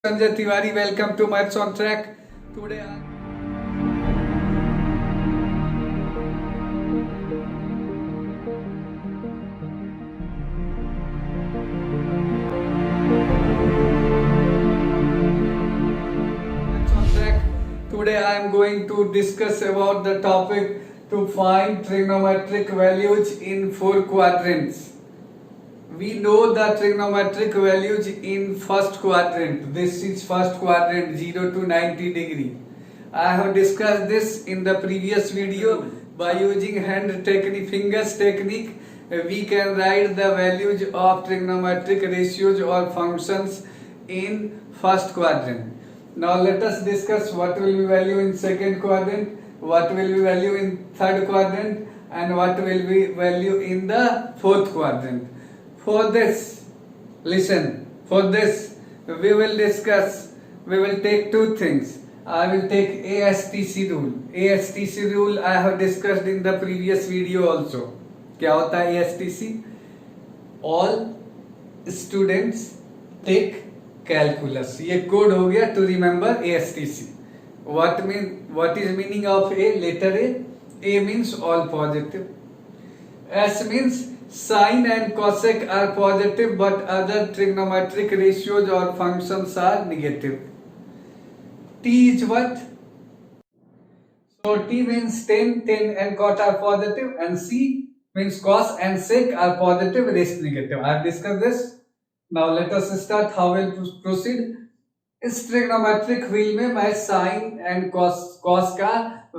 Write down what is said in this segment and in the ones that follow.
Sanjay Tiwari, welcome to Maths on Track. Today Maths on Track. Today I am going to discuss about the topic to find trigonometric values in four quadrants. We know the trigonometric values in first quadrant. This is first quadrant 0 to 90 degree. I have discussed this in the previous video. By using hand technique, fingers technique, we can write the values of trigonometric ratios or functions in first quadrant. Now let us discuss what will be value in second quadrant, what will be value in third quadrant, and what will be value in the fourth quadrant. For this, listen, for this we will take two things. I will take ASTC rule. ASTC rule I have discussed in the previous video also. क्या होता है ASTC? All students take calculus. ये code हो गया to remember ASTC. What is meaning of A? Letter A. A means all positive. S means sine and cosec are positive but other trigonometric ratios or functions are negative. T is what? So T means tan and cot are positive, and C means cos and sec are positive, rest negative. I have discussed this. Now let us start how we'll proceed. इस trigonometric wheel में मैं sign and cos का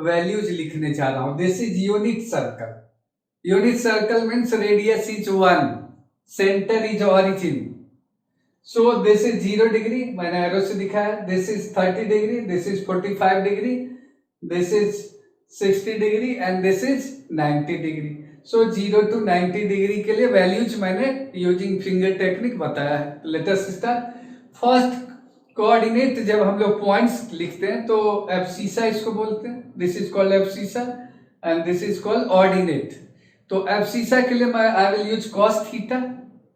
values लिखने जा रहा हूं. This is unit circle. Unit circle means radius is 1, center is origin. So this is 0 degree, मैंने arrow से दिखाया. This is 30 degree, this is 45 degree, this is 60 degree and this is 90 degree. So 0 to 90 degree के लिए values मैंने using finger technique बताया है. Let us start. First coordinate जब हम लोग points लिखते हैं तो abscissa इसको बोलते हैं. This is called abscissa and this is called ordinate. तो एब्सिसा के लिए मैं I will use cos theta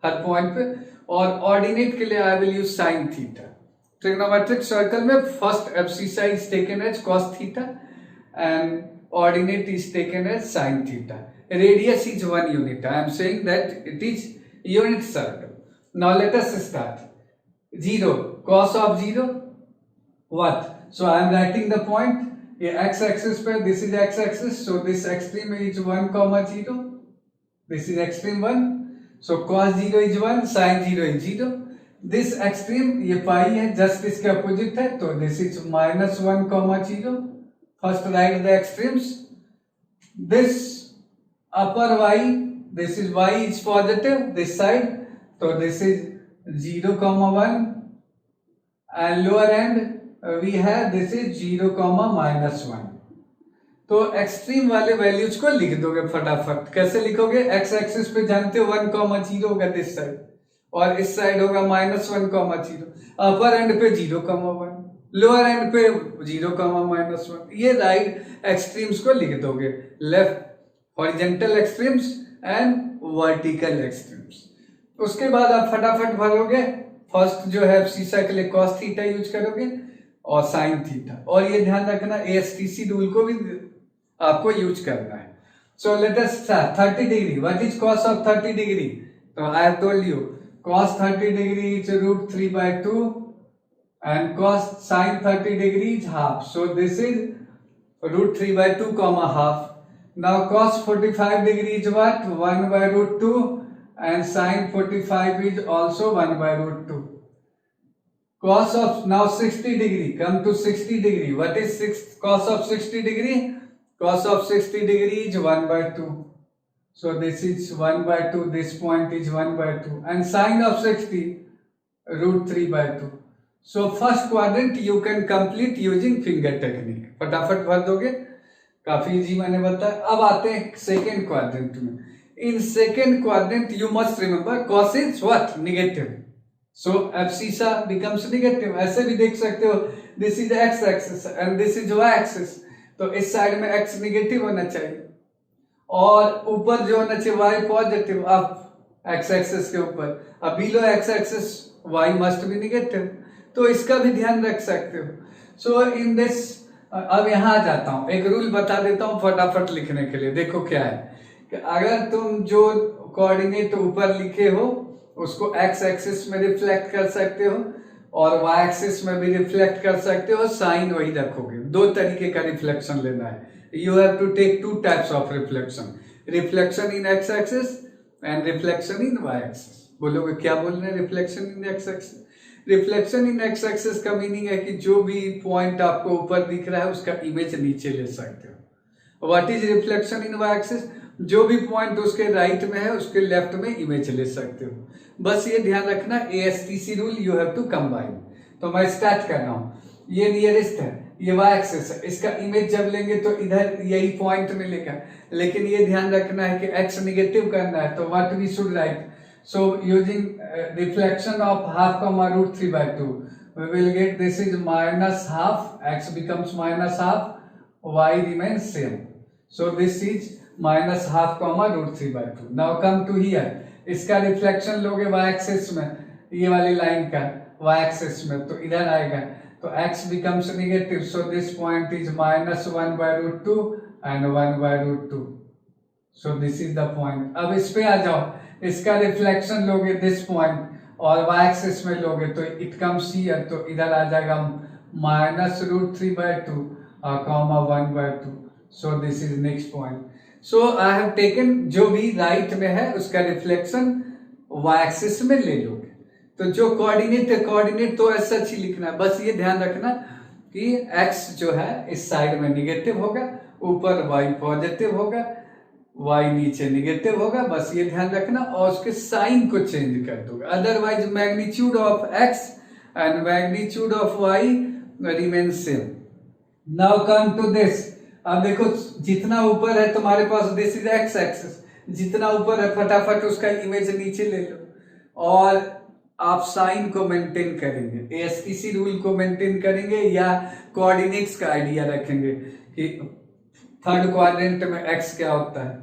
हर पॉइंट पे, और ऑर्डिनेट के लिए I will use sine theta. Trigonometric circle में first abscissa is taken as cos theta and ordinate is taken as sine theta. Radius is 1 unit. I am saying that it is unit circle. Now let us start. 0 cos of 0 what? So I am writing the point. ये x axis पे, this is x axis, so this extreme is 1, 0. This is extreme 1, so cos 0 is 1, sin 0 is 0. This extreme ये पाई है, just इसके opposite है, तो this is -1, 0. First write the extremes. This upper y, this is y is positive, this side, so this is 0, 1, and lower end we have this is 0, -1. तो extreme वाले values को लिख दोगे फटाफट. कैसे लिखोगे? एक्स एक्सिस पे जानते हो 1, 0 होगा दिस साइड, और इस साइड होगा -1, 0. अपर एंड पे 0, 1, लोअर एंड पे 0, -1. ये राइट एक्सट्रीम्स को लिख दोगे. Left horizontal extremes and vertical extremes. उसके बाद आप फटाफट भरोगे. फर्स्ट जो है सीसा के लिए कॉस थीटा यूज करोगे और साइन थीटा, और ये ध्यान रखना एएसटीसी रूल को भी आपको यूज करना है. So let us start. 30 degree. What is cos of 30 degree? तो I have told you cos 30 degree is √3/2 and cos sine 30 degree is half. So this is √3/2, half. Now cos 45 degree is what? 1/√2 and sin 45 is also 1/√2. Cos of now 60 degree. Come to 60 degree. What is cos of 60 degree? Cos of 60 degree is 1/2. So this is 1/2. This point is 1/2. And sin of 60 √3/2. So first quadrant you can complete using finger technique. फटाफट भर दोगे. काफी easy मैंने बताया. अब आते हैं second quadrant में. In second quadrant you must remember cos is what? Negative. So abscissa becomes negative. ऐसे भी देख सकते हो. This is x axis and this is y axis. तो इस साइड में x नेगेटिव होना चाहिए और ऊपर जो होना चाहिए y पॉजिटिव. अब x एक्सिस के ऊपर, अब below x axis y must be negative. तो इसका भी ध्यान रख सकते हो। सो इन दिस, अब यहाँ आ जाता हूँ, एक रूल बता देता हूँ फटाफट लिखने के लिए। देखो क्या है कि अगर तुम जो कोऑर्डिनेट ऊपर लिखे हो उसको एक्स एक्सिस में रिफ्लेक्ट कर सकते हो और वाई एक्सिस में भी रिफ्लेक्ट कर सकते हो, साइन वही रखोगे। दो तरीके का रिफ्लेक्शन लेना है। You have to take two types of reflection, reflection in X axis and reflection in Y axis. बोलोगे क्या बोल रहे हैं reflection in X axis? Reflection in X axis का मीनिंग है कि जो भी पॉइंट आपको ऊपर दिख रहा है उसका इमेज नीचे ले सकते हो। What is reflection in Y axis? जो भी पॉइंट उसके राइट में है उसके लेफ्ट में इमेज ले सकते हो। बस ये ध्यान रखना, ASTC rule you have to combine. तो मैं स्टार्ट कर रहा हूँ, ये नियरेस्ट है, ये वाई एक्सिस है, इसका इमेज जब लेंगे तो इधर यही पॉइंट मिलेगा, लेकिन ये ध्यान रखना है कि एक्स निगेटिव करना है। तो what we should write? So using reflection of half comma root 3 by 2, we will get this is minus half, x becomes minus half, y remains same. So this is minus half comma root 3 by 2. Now come to here, इसका reflection लोगे y axis में, ये वाली line का y axis में, तो इधर आएगा तो x becomes negative. So this point is minus 1 by root 2 and 1 by root 2. So this is the point. अब इस पे आ जाओ, इसका रिफ्लेक्शन लोगे दिस पॉइंट और वाई एक्सिस में लोगे तो इट कम्स हियर, तो इधर आ जाएगा minus root 3 by 2 comma 1 by 2. So this is next point. So I have taken जो भी राइट में है उसका रिफ्लेक्शन वाई एक्सिस में ले लोगे. तो जो कोऑर्डिनेट है, कोऑर्डिनेट तो ऐसा ही लिखना है. बस ये ध्यान रखना कि एक्स जो है इस साइड में निगेटिव होगा, ऊपर वाई पॉजिटिव होगा, y नीचे निगेटिव होगा. बस ये ध्यान रखना और उसके साइन को चेंज कर दोगे. Otherwise magnitude of x and magnitude of y remain same. Now come to this. अब देखो जितना ऊपर है तुम्हारे पास, दिस इज x एक्सिस, जितना ऊपर है फटाफट उसका इमेज नीचे ले लो और आप साइन को मेंटेन करेंगे, ASTC रूल को मेंटेन करेंगे या कोऑर्डिनेट्स का आइडिया रखेंगे कि थर्ड क्वाड्रेंट में x क्या होता है,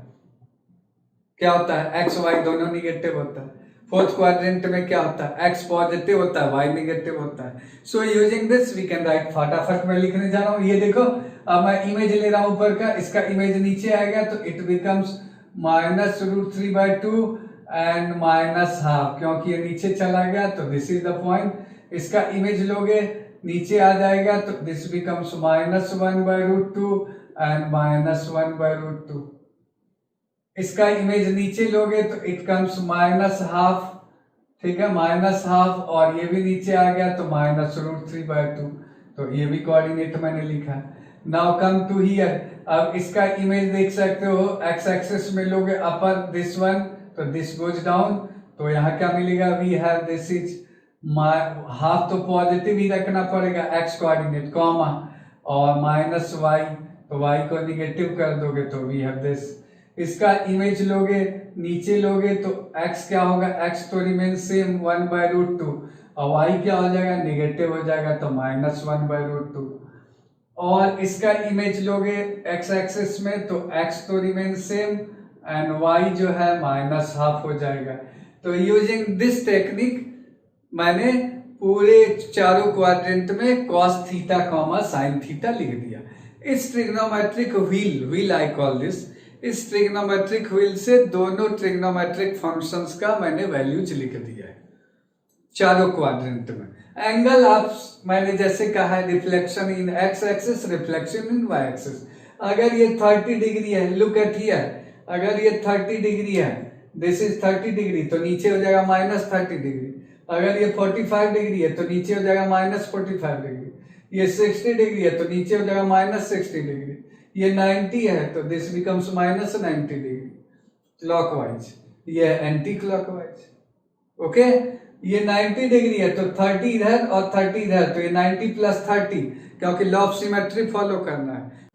क्या होता है x y दोनों निगेटिव होता है. फोर्थ क्वाड्रेंट में क्या होता है, x पॉजिटिव होता है, y निगेटिव होता है. So using this we can write. फटाफट मैं लिखने जा रहा हूँ. ये देखो अब मैं इमेज ले रहा हूं ऊपर का, इसका इमेज नीचे आएगा तो it becomes minus root 3 by 2 and minus half, क्योंकि ये नीचे चला गया तो दिस इज द पॉइंट. इसका इमेज लोगे नीचे आ जाएगा तो this becomes minus 1 by root 2 and minus 1 by root 2. इसका इमेज नीचे लोगे तो इट कम्स माइनस हाफ, ठीक है, माइनस हाफ, और ये भी नीचे आ गया तो माइनस रूट 3 by 2. तो ये भी कोऑर्डिनेट मैंने लिखा. Now come to here. अब इसका इमेज देख सकते हो, एक्स एक्सिस में लोगे अपर दिस वन तो दिस गोज डाउन, तो यहाँ क्या मिलेगा, we have this is half, तो पॉजिटिव ही रखना पड़ेगा एक्स कोऑर्डिनेट, कॉमा और माइनस वाई, तो वाई को निगेटिव कर दोगे तो वी हैव दिस. इसका इमेज लोगे नीचे लोगे तो x क्या होगा, x तो रिमेन सेम 1 by root 2 और y क्या हो जाएगा, निगेटिव हो जाएगा तो माइनस 1 by root 2. और इसका इमेज लोगे x एक्सिस में तो x तो रिमेन सेम एंड y जो है माइनस हाफ हो जाएगा. तो यूजिंग दिस टेक्निक मैंने पूरे चारों क्वाड्रेंट में cos theta comma sin theta लिख दिया. इस trigonometric wheel I call this, इस ट्रिग्नोमेट्रिक व्हील से दोनों ट्रिग्नोमेट्रिक फंक्शंस का मैंने वैल्यूज लिख दिया है चारों क्वाड्रेंट में. एंगल आप मैंने जैसे कहा है reflection in X axis, reflection in Y axis. अगर ये 30 डिग्री है, लुक एट हियर, अगर ये 30 डिग्री है, दिस इज 30 डिग्री तो नीचे हो जाएगा माइनस 30 डिग्री. अगर ये 45 डिग्री है तो नीचे हो जाएगा माइनस 45 डिग्री. ये 60 डिग्री है तो नीचे हो जाएगा माइनस 60 डिग्री. ये 90 है तो this becomes minus 90 degree clockwise, ये एंटी क्लॉकवाइज. ओके, ये 90 डिग्री है तो 30 इधर और 30 इधर, तो ये 90 प्लस 30, क्योंकि लॉ ऑफ सिमेट्री फॉलो करना है.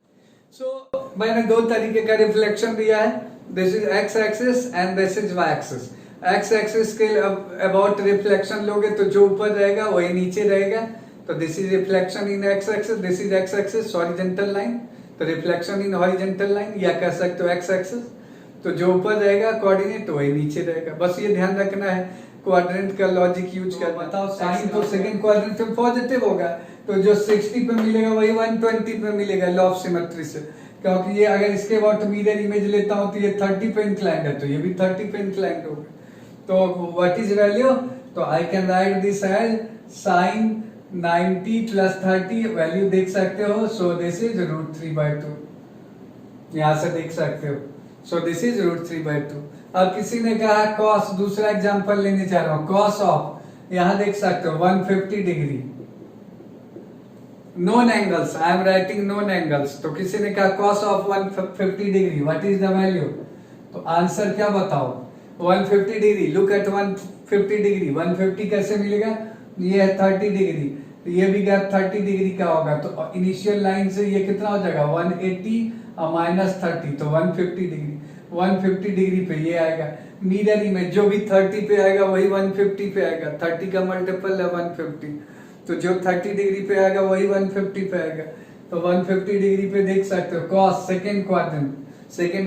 सो मैंने दो तरीके का रिफ्लेक्शन दिया है, this is X axis and this is Y axis. X axis के अबाउट रिफ्लेक्शन लोगे तो जो ऊपर रहेगा वही नीचे रहेगा, तो this is reflection in X axis, this is X axis horizontal line, तो रिफ्लेक्शन इन हॉरिजॉन्टल लाइन, या कह सकते हो एक्स एक्सिस. तो जो ऊपर रहेगा कोऑर्डिनेट वही नीचे रहेगा. बस ये ध्यान रखना है क्वाड्रेंट का लॉजिक यूज कर। बताओ साइन तो सेकंड क्वाड्रेंट में पॉजिटिव होगा, तो जो 60 पे मिलेगा वही 120 पे मिलेगा लॉ ऑफ सिमेट्री से, क्योंकि ये अगर इसके अबाउट मिरर इमेज लेता हूं तो ये 30 पे इंक्लाइंड है, तो ये भी 30 पे इंक्लाइंड होगा। तो व्हाट इज वैल्यू, तो I can write this as sine 90 plus 30, value देख सकते हो, सो दिस इज √3/2, यहां से देख सकते हो, सो दिस इज √3/2। अब किसी ने कहा कॉस, दूसरा एग्जांपल लेने जा रहा हूं, कॉस ऑफ, यहां देख सकते हो 150 degree, known angles, I am writing known angles, तो किसी ने कहा cos of 150 degree, what is the value, तो आंसर क्या बताओ, 150 डिग्री, लुक एट 150 डिग्री, 150 कैसे मिलेगा, ये है 30 डिग्री, तो ये भी गैप 30 डिग्री का होगा, तो इनिशियल लाइन से ये कितना हो जाएगा 180 और -30, तो 150 डिग्री, 150 डिग्री पे ये आएगा, मिरर इमेज जो भी 30 पे आएगा वही 150 पे आएगा, 30 का मल्टीपल है 150, तो जो 30 डिग्री पे आएगा वही 150 पे आएगा, तो 150 डिग्री पे देख सकते हो कॉस, सेकंड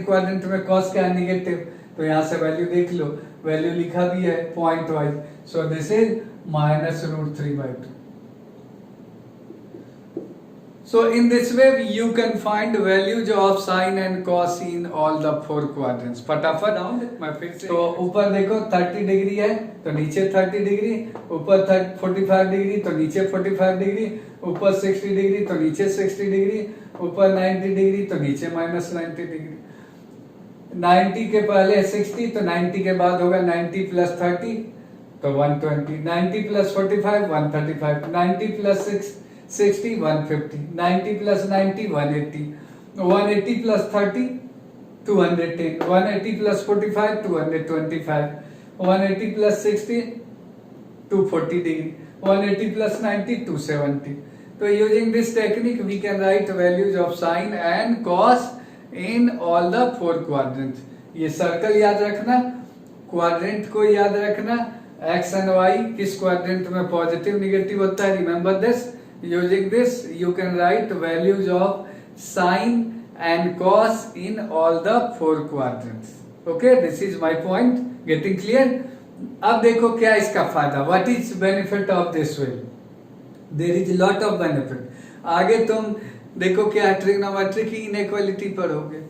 क्वाड्रेंट में कॉस क्या है नेगेटिव, तो यहाँ से वैल्यू देख लो, वैल्यू लिखा भी है point wise, so this is -√3/2। So in this way you can find values of sine and cos in all the 4 quadrants। फटाफट मैं फिर से, तो ऊपर देखो 30 डिग्री है तो नीचे 30 डिग्री, ऊपर 45 डिग्री तो नीचे 45 डिग्री, ऊपर 60 डिग्री तो नीचे 60 डिग्री, ऊपर 90 डिग्री तो नीचे -90 डिग्री, 90 के पहले 60 तो 90 के बाद होगा 90 प्लस 30 तो 120, 90 plus 45 135, 90 plus 60 150, 90 plus 90 180, 180 plus 30 210, 180 plus 45 225, 180 plus 60 240 degree, 180 plus 90 270। तो using this technique we can write values of sine and cos in all the 4 quadrants। ये सर्कल याद रखना, क्वाड्रेंट को याद रखना, x and y किस क्वाड्रेंट में पॉजिटिव निगेटिव होता है, remember this. Using this you can write values of sine and cos in all the 4 quadrants। Okay, this is my point, getting clear। अब देखो क्या इसका फायदा, what is benefit of this way, there is lot of benefit। आगे तुम देखो क्या trigonometric inequality पढ़ोगे,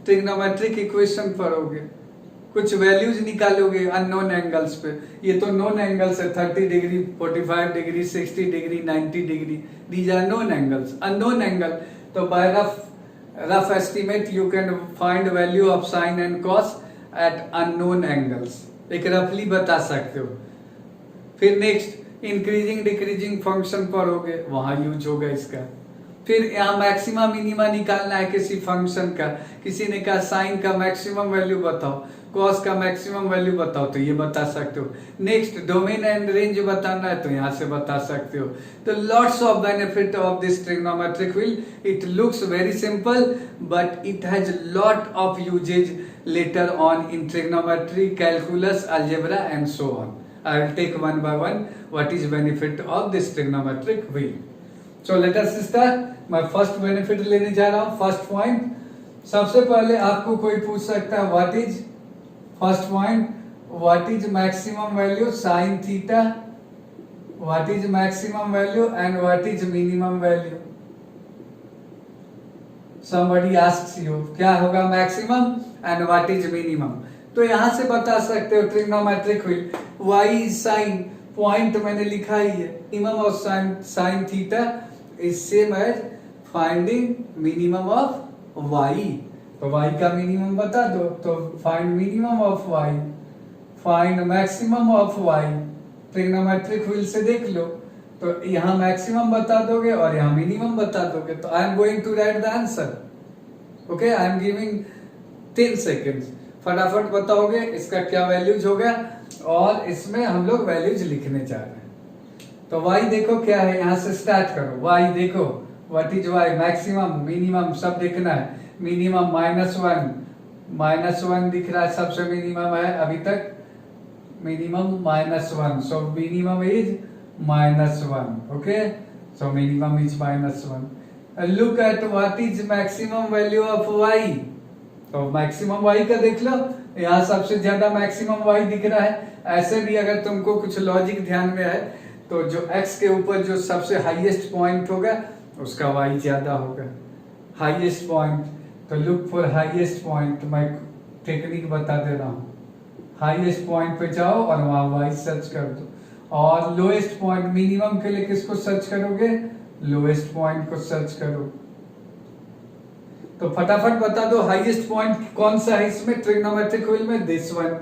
ट्रिग्नोमेट्रिक इक्वेशन पढ़ोगे, कुछ वैल्यूज निकालोगे अननोन एंगल्स पे, ये तो नोन एंगल्स है 30 degree 45 degree 60 degree 90 degree, these are known angles, unknown angle, तो by rough estimate you can find value of sine and cos at unknown angles, एक रफली बता सकते हो। फिर नेक्स्ट इंक्रीजिंग डिक्रीजिंग फंक्शन पढ़ोगे, वहां यूज होगा इसका। फिर यहाँ मैक्सिमा मिनिमा निकालना है किसी फंक्शन का, किसी ने कहा साइन का मैक्सिमम वैल्यू बताओ, कॉस का मैक्सिमम वैल्यू बताओ, तो ये बता सकते हो। नेक्स्ट डोमेन एंड रेंज बताना है तो यहाँ से बता सकते हो। तो lots of benefit of this trigonometric wheel, it looks very simple but it has lot of usages later on in trigonometry, calculus, algebra and so on. I will take one by one what is benefit of this trigonometric wheel. So let us start. मैं first benefit लेने जा रहा हूं, first point. सबसे पहले आपको कोई पूछ सकता है what is, first point, what is maximum value sine theta, what is maximum value and what is minimum value. somebody asks you क्या होगा maximum and what is minimum, तो यहां से बता सकते हो trigonometric wheel y is sine, point मैंने लिखा ही है, minimum of sine theta is same as finding minimum of y, तो y का मिनिमम बता दो, तो find minimum of y, find maximum of y। Trigonometric wheel से देख लो, तो यहाँ मैक्सिमम बता दोगे और यहाँ मिनिमम बता दोगे, तो I am going to write the answer. Okay, I am giving 10 seconds, फटाफट बताओगे इसका क्या वैल्यूज होगा, और इसमें हम लोग वैल्यूज लिखने जा रहे हैं। तो y देखो क्या है, यहाँ से स्टार्ट करो। y देखो what is y, maximum minimum सब देखना है। मिनिमम -1 दिख रहा है, सबसे मिनिमम है अभी तक, minimum -1, so minimum is -1। Okay, so minimum is -1। Look at what is maximum value of y, तो मैक्सिमम y का देख लो, यहाँ सबसे ज्यादा मैक्सिमम y दिख रहा है। ऐसे भी अगर तुमको कुछ लॉजिक ध्यान में है तो जो x के ऊपर जो सबसे हाईएस्ट पॉइंट होगा उसका y ज्यादा होगा। हाईएस्ट पॉइंट, तो लुक फॉर हाईएस्ट पॉइंट, मैं टेक्निक बता दे रहा हूँ। हाईएस्ट पॉइंट पे जाओ और वहां y सर्च कर दो, और लोएस्ट पॉइंट मिनिमम के लिए किसको सर्च करोगे? लोएस्ट पॉइंट को सर्च करो। तो फटाफट बता दो हाईएस्ट पॉइंट कौन सा है इसमें ट्रिग्नोमेट्रिक व्हील में? This one.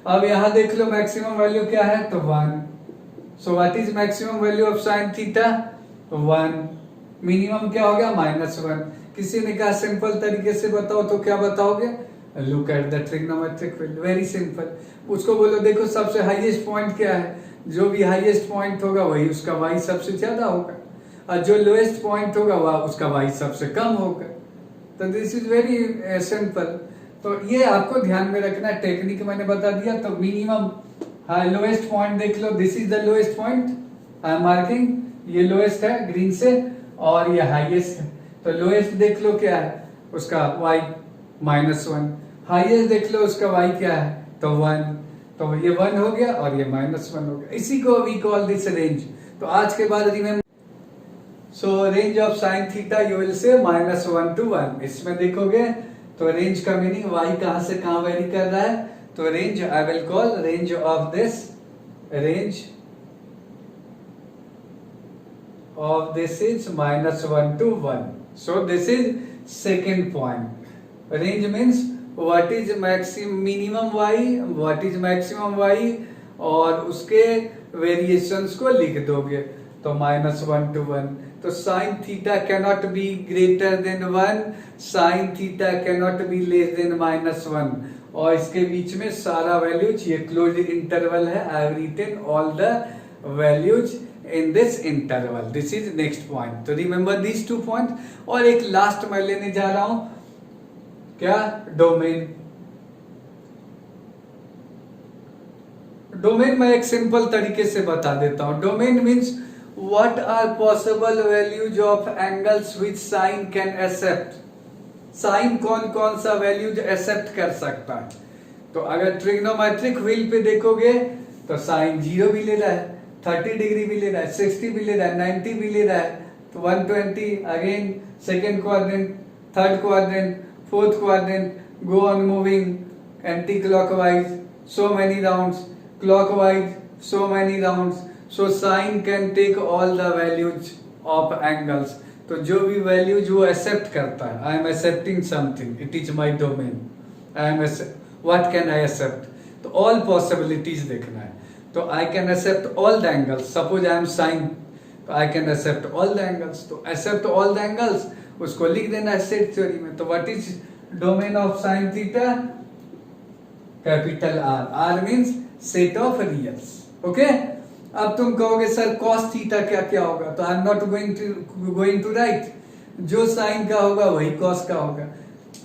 अब यहां देख लो मैक्सिमम वैल्यू क्या है, तो 1। So what is maximum value of sine theta? 1। Minimum क्या हो गया? -1। किसी ने कहा सिंपल तरीके से बताओ, तो क्या बताओगे? Look at the trigonometric wheel, very simple. उसको बोलो देखो सबसे हाईएस्ट पॉइंट क्या है, जो भी हाईएस्ट पॉइंट होगा वही उसका y सबसे ज्यादा होगा, और जो लोएस्ट पॉइंट होगा वह उसका y सबसे कम होगा। तो दिस इज वेरी सिंपल। तो ये आपको ध्यान में रखना, टेक्निक मैंने बता दिया। तो मिनिमम, हाँ, लोएस्ट पॉइंट देख लो, this is the lowest point, I am marking, ये लोएस्ट है ग्रीन से, और ये हाईएस्ट है। तो लोएस्ट देख लो क्या है, उसका y -1। हाईएस्ट देख लो उसका y क्या है, तो 1। तो ये 1 हो गया और ये -1 हो गया। इसी को वी कॉल दिस रेंज। तो आज के बाद remember, so range of sine theta you will say -1 to 1। इसमें देखोगे तो रेंज का मीनिंग y कहां से कहां वेरी कर रहा है, तो range I will call range of this, range of this is -1 to 1. So this is second point. Range means what is minimum y, what is maximum y, और उसके वेरिएशंस को लिख दोगे। तो -1 to 1। तो sine theta cannot be greater than 1, sine theta cannot be less than -1, और इसके बीच में सारा वैल्यूज, ये क्लोज इंटरवल है। I have written all the values in this interval. This is next point. तो remember these 2 points। और एक last मैं लेने जा रहा हूं, क्या? डोमेन। डोमेन मैं एक सिंपल तरीके से बता देता हूं। Domain means what are possible values of angles which sine can accept। Sine कौन कौन सा वैल्यूज एक्सेप्ट कर सकता है। तो अगर ट्रिग्नोमेट्रिक व्हील पे देखोगे तो साइन 0 भी ले रहा है, 30 डिग्री भी ले रहा है, 60 भी ले रहा है, 90 भी ले रहा है, तो 120 again second quadrant, third quadrant, fourth quadrant, go on moving anti clockwise, so many rounds, clockwise so many rounds. So sine can take all the values of angles. तो जो भी वैल्यूज वो एक्सेप्ट करता है, I am accepting something, it is my domain, I am what can I accept. तो all possibilities देखना है। तो I can accept all the angles। Suppose I am sine, तो I can accept all the angles। तो accept all the angles उसको लिख देना है सेट थ्योरी में। तो what is domain of sin theta? Capital R। R means set of reals। Okay, अब तुम कहोगे सर cos थीटा क्या क्या होगा, तो I am not going to write। जो sin का होगा वही cos का होगा।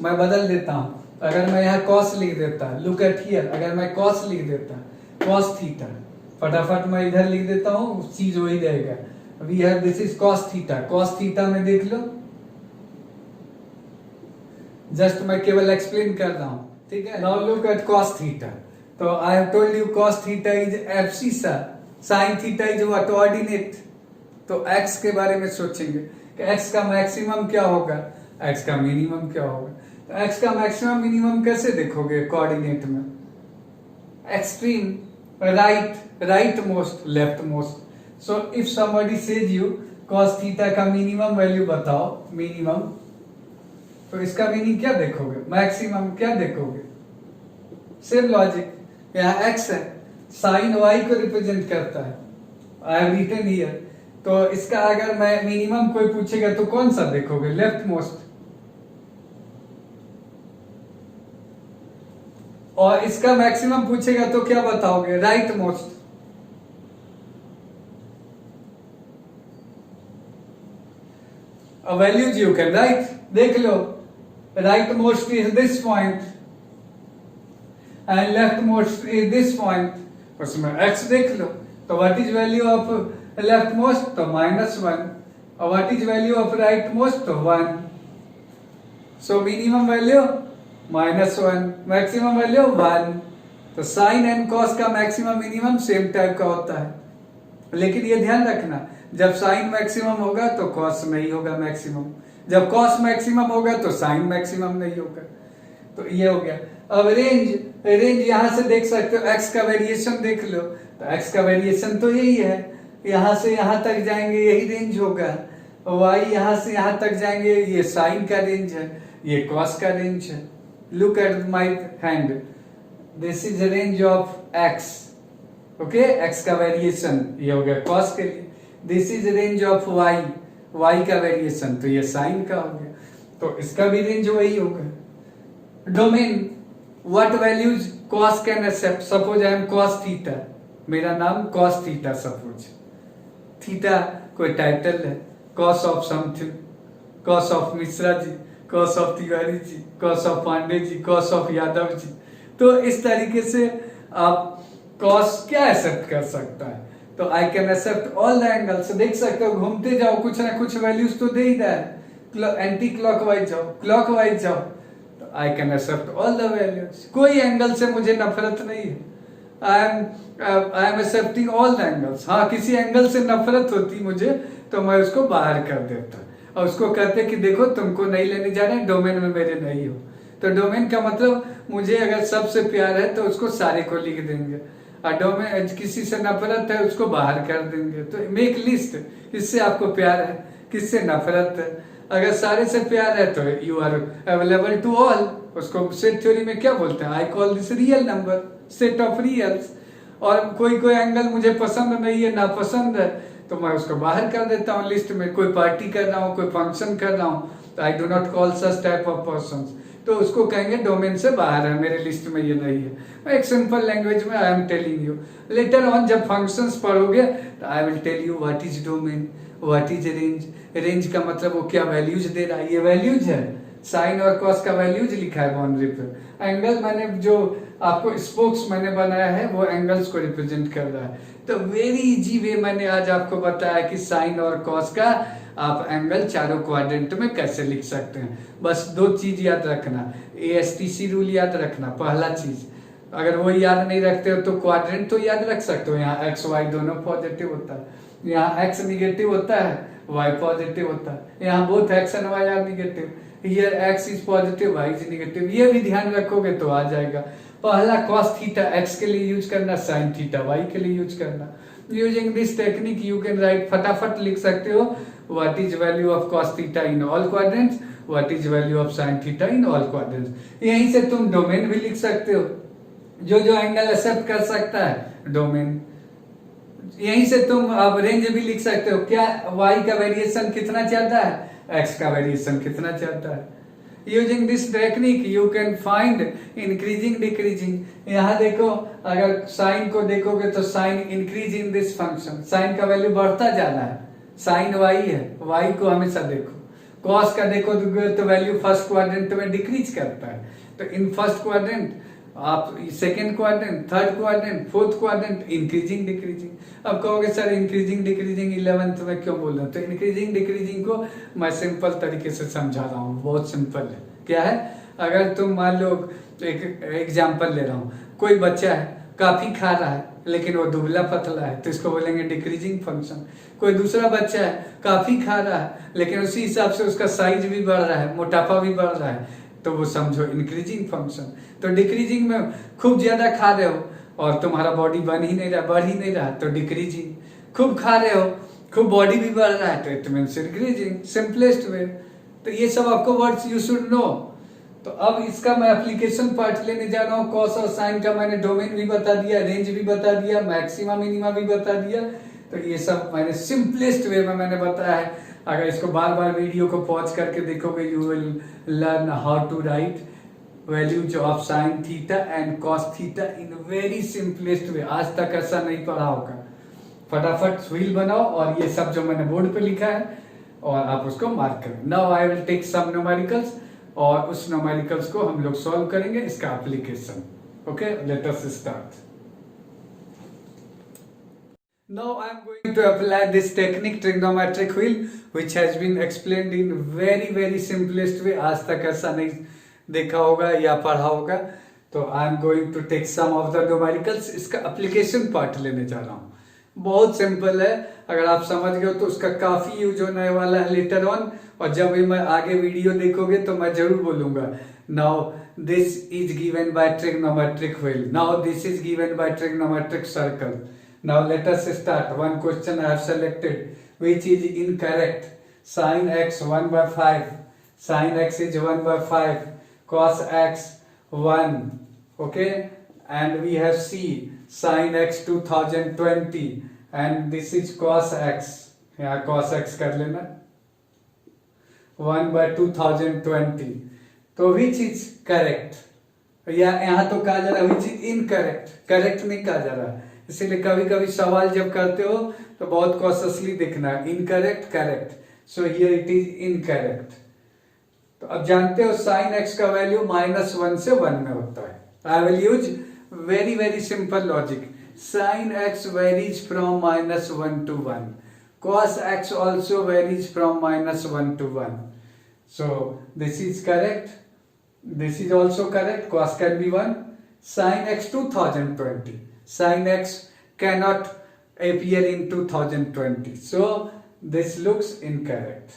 मैं बदल देता हूं, अगर मैं यहाँ cos लिख देता, लुक एट हियर, अगर मैं cos लिख देता, cos थीटा, फटाफट मैं इधर लिख देता हूं, चीज वही रहेगा। We have this is cos theta. cos theta में देख लो, जस्ट मैं केवल एक्सप्लेन कर रहा हूं, ठीक है। Now look at cos theta. तो I have told you cos theta is abscissa, sin theta is what? Ordinate. तो x के बारे में सोचेंगे कि x का मैक्सिमम क्या होगा, x का मिनिमम क्या होगा। तो x का मैक्सिमम मिनिमम कैसे देखोगे कोऑर्डिनेट में? Extreme, right most, left most। So if somebody says you cos theta का मिनिमम वैल्यू बताओ, मिनिमम, तो इसका मीनिंग क्या देखोगे? मैक्सिमम क्या देखोगे? सेम लॉजिक, यहाँ x है, साइन y को रिप्रेजेंट करता है, आई हैव रिटन हियर। तो इसका अगर मैं मिनिमम कोई पूछेगा तो कौन सा देखोगे? Leftmost. और इसका मैक्सिमम पूछेगा तो क्या बताओगे? Rightmost. Values you can write, देख लो, rightmost is this point and leftmost is this point. उसमें x देख लो। तो what is value of leftmost? तो -1। और what is value of rightmost? तो 1। So minimum value -1, maximum value 1। तो साइन एंड कॉस का maximum minimum same type का होता है, लेकिन ये ध्यान रखना, जब साइन मैक्सिमम होगा तो कॉस नहीं होगा मैक्सिमम, जब कॉस मैक्सिमम होगा तो साइन मैक्सिमम नहीं होगा। तो ये हो गया। अब रेंज यहां से देख सकते हो, एक्स का वेरिएशन देख लो, तो एक्स का वेरिएशन तो यही है, यहां से यहां तक जाएंगे यही रेंज होगा। वाई यहां से यहां तक जाएंगे, ये साइन का रेंज है, ये कॉस का रेंज है। Look at my hand, this is range of X, okay, X का वेरिएशन ये हो गया कॉस के लिए। This is range of Y, Y का वेरिएशन तो ये साइन का हो गया, तो इसका भी रेंज वही होगा। Domain, what values cos can accept, suppose I am cos theta, मेरा नाम कॉस थीटा, सपोज थीटा कोई टाइटल है, cos of something, cos of Mishra ji, cos of Tiwari ji, cos of Pandey ji, cos of Yadav ji. तो इस तरीके से आप कॉस क्या एक्सेप्ट कर सकता है, तो I can accept all the angles. देख सकते हो घूमते जाओ, कुछ ना कुछ वैल्यूज तो दे ही रहा है, एंटी क्लॉकवाइज जाओ, क्लॉकवाइज जाओ, तो I can accept all the values. कोई एंगल से मुझे नफरत नहीं है, I am accepting all the angles. हाँ, किसी एंगल से नफरत होती मुझे तो मैं उसको बाहर कर देता और उसको कहते कि देखो तुमको नहीं लेने जा रहे, डोमेन में मेरे नहीं हो। तो डोमेन का मतलब मुझे अगर सबसे प्यार है तो उसको सारे को लिख देंगे, और डोमेन किसी से नफरत है उसको बाहर कर देंगे। तो मेक लिस्ट, किससे आपको प्यार है, किससे नफरत है। अगर सारे से प्यार है तो you are available to all, उसको सेट थ्योरी में क्या बोलते हैं, I call this real number, set of reals. और कोई एंगल मुझे पसंद नहीं है, नापसंद है, तो मैं उसको बाहर कर देता हूँ लिस्ट में। कोई पार्टी कर रहा हूँ, कोई फंक्शन कर रहा हूँ, तो I do not call such type of persons, तो उसको कहेंगे डोमेन से बाहर है, मेरे लिस्ट में ये नहीं है। एक सिंपल लैंग्वेज में I am telling you. Later on जब फंक्शंस पढ़ोगे तो I will tell you what is domain, what is range. Range का मतलब वो क्या वैल्यूज दे रहा है, ये वैल्यूज है, साइन और कॉस का वैल्यूज लिखा है बाउंड्री पे। एंगल मैंने जो आपको स्पोक्स मैंने बनाया है वो एंगल्स को रिप्रेजेंट कर रहा है। तो वेरी इजी वे मैंने आज आपको बताया कि साइन और कॉस का आप एंगल चारों क्वाड्रेंट में कैसे लिख सकते हैं। बस दो चीज याद रखना, ASTC रूल याद रखना, पहला चीज। अगर वो याद नहीं रखते हो तो क्वाड्रेंट तो याद रख सकते हो, यहाँ एक्स वाई दोनों पॉजिटिव होता है, यहाँ एक्स निगेटिव होता है, वाई पॉजिटिव होता है, यहाँ both X and Y are negative, here X is positive, Y is negative. ये भी ध्यान रखोगे तो आ जाएगा। पहला cos थीटा एक्स के लिए यूज करना, sin थीटा वाई के लिए यूज करना। Using this technique you can write, फटाफट लिख सकते हो what is value of cos theta in all quadrants, what is value of sin theta in all quadrants. यहीं से तुम डोमेन भी लिख सकते हो, जो एंगल एक्सेप्ट कर सकता है डोमेन। यहीं से तुम अब रेंज भी लिख सकते हो, क्या y का वेरिएशन कितना चाहता है, x का वेरिएशन कितना चाहता है। Using this technique you can find increasing decreasing. यहाँ देखो, अगर साइन को देखोगे तो sine increase in this function, sine का वैल्यू बढ़ता जा रहा है, साइन वाई है, वाई को हमेशा देखो। कॉस का देखो तो वैल्यू फर्स्ट क्वाड्रेंट में डिक्रीज करता है, तो इन फर्स्ट क्वाड्रेंट आप second quadrant, third quadrant, fourth quadrant, increasing decreasing. अब कहोगे सर इंक्रीजिंग डिक्रीजिंग 11th में क्यों बोल रहे हो, तो इंक्रीजिंग डिक्रीजिंग को मैं सिंपल तरीके से समझा रहा हूँ, बहुत सिंपल है। क्या है, अगर तुम मान लो, एक एग्जाम्पल ले रहा हूँ, कोई बच्चा है काफी खा रहा है लेकिन वो दुबला पतला है, तो इसको बोलेंगे डिक्रीजिंग फंक्शन। कोई दूसरा बच्चा है काफी खा रहा है लेकिन उसी हिसाब से उसका साइज भी बढ़ रहा है, मोटापा भी बढ़ रहा है, तो वो समझो इंक्रीजिंग फंक्शन। तो डिक्रीजिंग में खूब ज्यादा खा रहे हो और तुम्हारा बॉडी बन ही नहीं रहा, बढ़ ही नहीं रहा, तो डिक्रीजिंग। खूब खा रहे हो, खूब बॉडी भी बढ़ रहा है, तो it means increasing, simplest way. तो ये सब आपको वर्ड्स यू शुड नो। तो अब इसका मैं एप्लीकेशन पार्ट लेने जा रहा हूँ। कॉस और साइन का मैंने डोमेन भी बता दिया, रेंज भी बता दिया, मैक्सिमा मिनिमा भी बता दिया। तो ये सब मैंने सिंपलेस्ट वे में मैंने बताया है। अगर इसको बार बार वीडियो को पॉज करके देखोगे you will learn how to write values of sine theta and cos theta in very simplest way. आज तक ऐसा नहीं पढ़ा होगा। फटाफट व्हील बनाओ और ये सब जो मैंने बोर्ड पे लिखा है और आप उसको मार्क करें। Now I will take some numericals और उस न्यूमेरिकल्स को हम लोग सॉल्व करेंगे, इसका application. Okay, let us start. Now I am going to apply this technique, trigonometric wheel, which has been explained in very simplest way. आज तक ऐसा नहीं देखा होगा या पढ़ा होगा। तो I am going to take some of the numericals, इसका एप्लीकेशन पार्ट लेने जा रहा हूँ। बहुत सिंपल है, अगर आप समझ गए हो तो उसका काफी यूज होने वाला है लेटर ऑन, और जब भी मैं आगे वीडियो देखोगे तो मैं जरूर बोलूंगा। Now this is given by trigonometric wheel, now this is given by trigonometric circle. Now let us start. One question I have selected which is incorrect. sin x 1/5, sin x is 1/5, cos x 1, okay, and we have c sin x 2020 and this is cos x, यहाँ cos x कर लेना 1/2020। तो which is correct, या यहाँ तो कहा जा रहा है which is incorrect, करेक्ट नहीं कहा जा रहा है। इसीलिए कभी कभी सवाल जब करते हो तो बहुत कॉशियसली देखना है, incorrect correct. So here it is incorrect. तो अब जानते हो साइन एक्स का वैल्यू -1 से 1 में होता है। I will use very very simple logic. Sine x varies from -1 to 1, cos x also varies from -1 to 1. So this is correct, this is also correct, cos can be 1. Sin x 2020, sin x cannot appear in 2020, so this looks incorrect,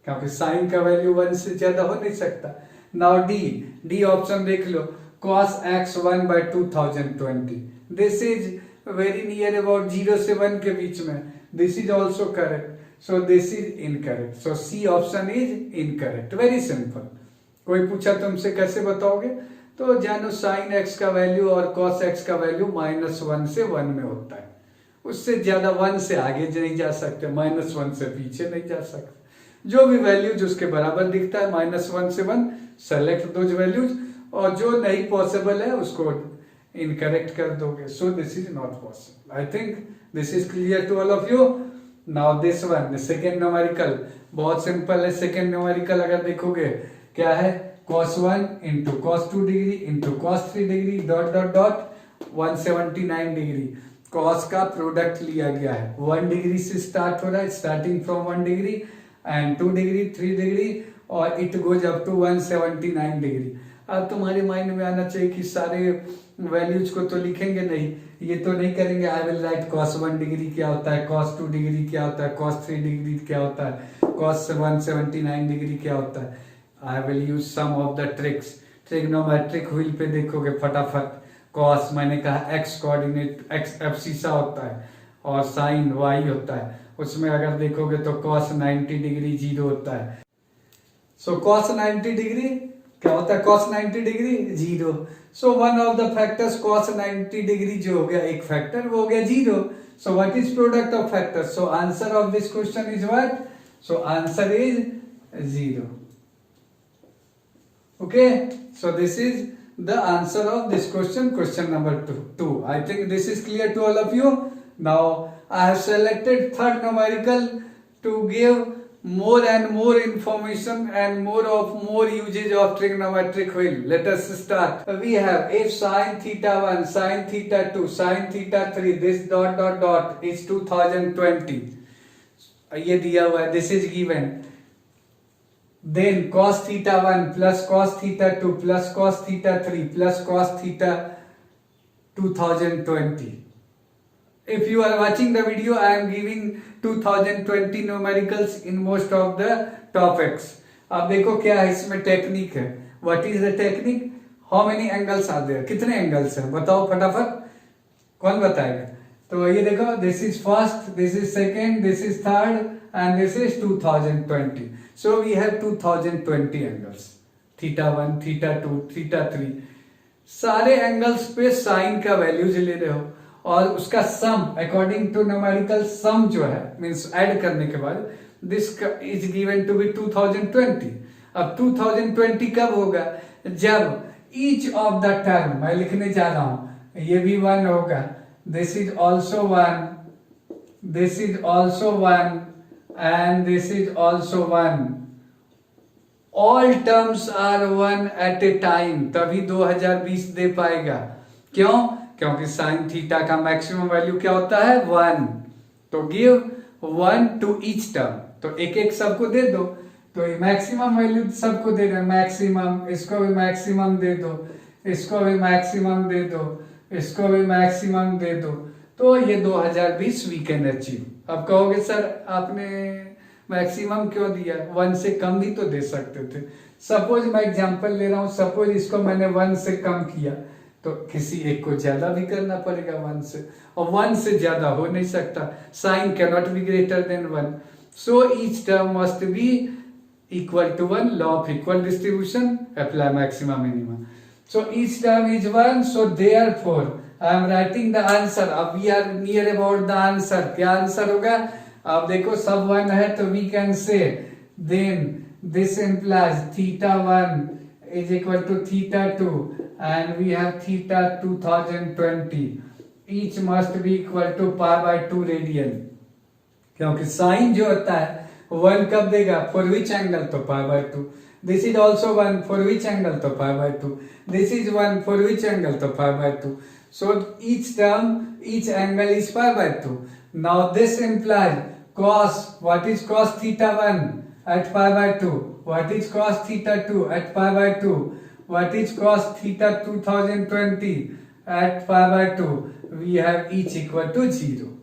क्योंकि sin का value 1 से ज्यादा हो नहीं सकता। Now D option देख लो, cos x 1/2020, this is very near about 0 से 1 के बीच में, this is also correct, so this is incorrect, so C option is incorrect, very simple। कोई पूछा तुमसे कैसे बताओगे, तो जानो sin x का वैल्यू और cos x का वैल्यू -1 से 1 में होता है, उससे ज्यादा 1 से आगे नहीं जा सकते, -1 से पीछे नहीं जा सकते। जो भी वैल्यूज उसके बराबर दिखता है -1 से 1, सेलेक्ट दोज वैल्यूज, और जो नहीं पॉसिबल है उसको इनकरेक्ट कर दोगे। So this is not possible. I think this is clear to all of you. Now this one second numerical बहुत सिंपल है। सेकेंड न्यूमेरिकल अगर देखोगे क्या है, cos 1 into cos 2 degree into cos 3 degree dot dot dot 179 degree. cos का product लिया गया है, 1 डिग्री से स्टार्ट हो रहा है, starting from 1 degree and 2 degree 3 degree और it goes up to 179 degree. अब तुम्हारे माइंड में आना चाहिए कि सारे वैल्यूज को तो लिखेंगे नहीं, ये तो नहीं करेंगे I will write cos 1 degree क्या होता है, cos 2 डिग्री क्या होता है, cos 3 डिग्री क्या होता है, cos 179 डिग्री क्या होता है। I will use some of the tricks. Trigonometric wheel पे देखोगे फटाफट, cos मैंने कहा x कोऑर्डिनेट x एब्सिसा होता है और sin y होता है, उसमें अगर देखोगे तो cos 90 डिग्री 0 होता है। सो cos 90 डिग्री क्या होता है, cos 90 degree 0। So one of the factors cos 90 degree जो हो गया एक फैक्टर, वो हो गया 0। So what is product of factors, so answer of this question is what, so answer is 0। Okay, so this is the answer of this question, question number 2. I think this is clear to all of you. Now I have selected third numerical to give more and more information and more usage of trigonometric wheel. Let us start. We have if sin theta 1, sin theta 2, sin theta 3, this dot dot dot is 2020. ये दिया हुआ है, this is given. Then cos theta 1 plus cos theta 2 plus cos theta 3 plus cos theta 2020. If you are watching the video, I am giving 2020 numericals in most of the topics. अब देखो क्या है इसमें technique है। What is the technique? How many angles are there? कितने angles हैं बताओ फटाफट, कौन बताएगा। तो ये देखो, this is first, this is second, this is third and this is 2020. So we have 2020 angles, theta 1, theta 2, theta 3। सारे एंगल्स पे साइन का वैल्यूज ले रहे हो और उसका sum according to numerical sum जो है मींस ऐड करने के बाद this is given to be 2020। अब 2020 कब होगा, जब ईच ऑफ द टर्म मैं लिखने जा रहा हूं, ये भी 1 होगा, this is also 1, this is also 1 and this is also 1. All terms are 1 at a time, तभी 2020 दे पाएगा। क्यों, क्योंकि sin थीटा का मैक्सिमम वैल्यू क्या होता है 1। तो गिव 1 to each term, तो एक एक सबको दे दो। तो मैक्सिमम वैल्यू सबको दे रहे हैं, मैक्सिमम, इसको भी मैक्सिमम दे दो, इसको भी मैक्सिमम दे दो, इसको भी मैक्सिमम दे दो, तो ये 2020 वी कैन अचीव। अब कहोगे सर आपने मैक्सिमम क्यों दिया, 1 से कम भी तो दे सकते थे। सपोज मैं एग्जांपल ले रहा हूँ, सपोज इसको मैंने 1 से कम किया, तो किसी एक को ज्यादा भी करना पड़ेगा 1 से, और 1 से ज्यादा हो नहीं सकता, sine can not be greater than 1, so each term must be equal to 1, law of equal distribution, apply maximum minimum. So each term is 1, so therefore I am writing the answer. अब we are near about the answer. क्या answer होगा, अब देखो सब 1 है तो we can say then this implies theta 1 is equal to theta 2 and we have theta 2020. Each must be equal to pi by 2 radian. क्योंकि sign जो होता है 1 कब देगा, फॉर विच एंगल, तो pi by 2, this is also 1 for which angle, तो pi by 2, this is 1 for which angle, तो pi by 2, so each term each angle is pi by 2. Now this implies cos, what is cos theta 1 at pi by 2, what is cos theta 2 at pi by 2, what is cos theta 2020 at pi by 2, we have each equal to 0.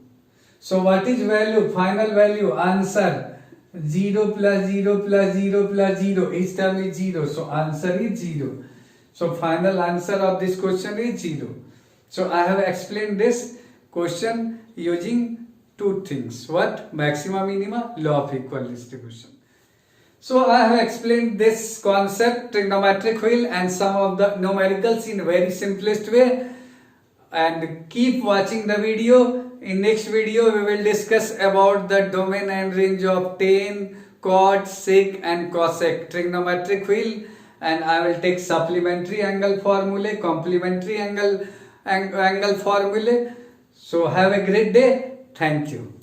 So what is value, final value, answer 0 plus 0 plus 0 plus 0, each term is 0, so answer is 0. So final answer of this question is 0. So I have explained this question using two things, what, maxima minima, law of equal distribution. So I have explained this concept, trigonometric wheel, and some of the numericals in very simplest way, and keep watching the video. In next video we will discuss about the domain and range of tan, cot, sec and cosec trigonometric wheel, and I will take supplementary angle formulae, complementary angle formulae. So have a great day. Thank you.